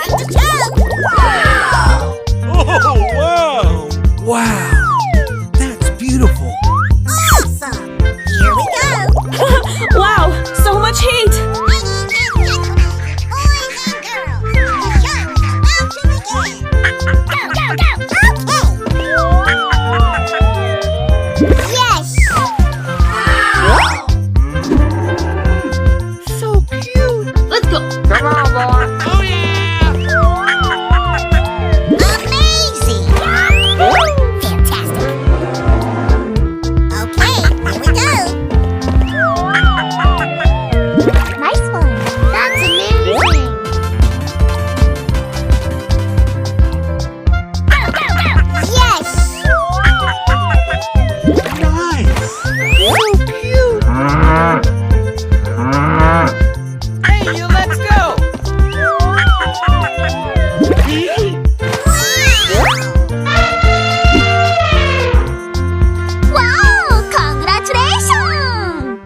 time to jump! Oh, wow! Wow! That's beautiful! Awesome! Here we go! Wow, so much heat! Boys and girls, the show is about to begin! Go, go, go! Okay! Yes! So cute! Let's go! Come on, boy. Oh, yeah! Amazing! Fantastic! Okay, here we go! Nice one! That's amazing! Go, go, go! Yes! Nice! So cute! Hey, you, let's go. Wow! Congratulations!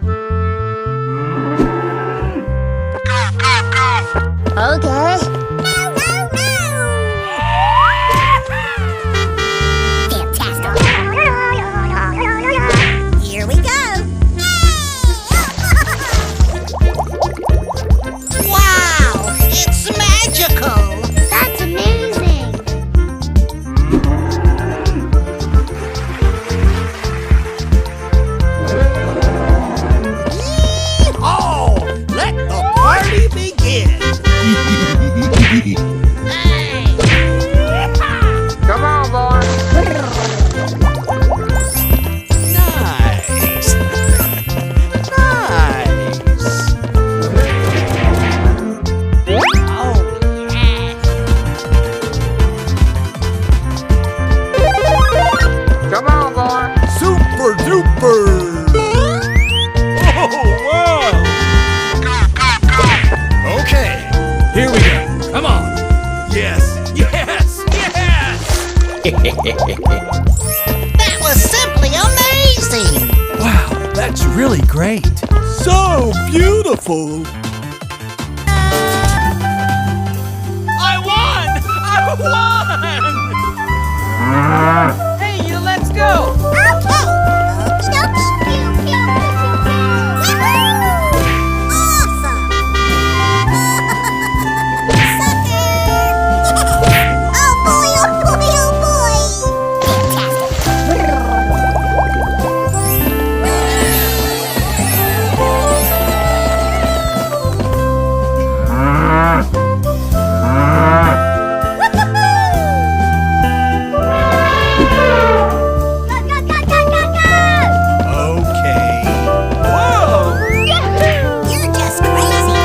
Okay. No, no, no! Fantastic! Here we go! Wow! It's magical! That's amazing! Oh, let the party begin! Come on, boy. Nice! Nice! Oh, Come on, boy. super duper! Oh, wow! Okay, here we go. Come on. Yes, yes, yes! That was simply amazing! Wow, that's really great! So beautiful! I won! I won! Hey, you, let's go. Okay! Okie dokie! Pew, pew, pew, pew, pew! Woohoo! Awesome! Sucker! Oh boy, oh boy, oh boy! Okay. Whoa! You're just crazy!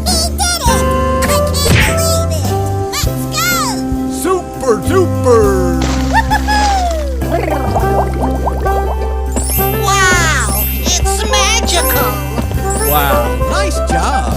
He did it! I can't believe it! Let's go! Super duper! Wow! It's magical! Wow, nice job!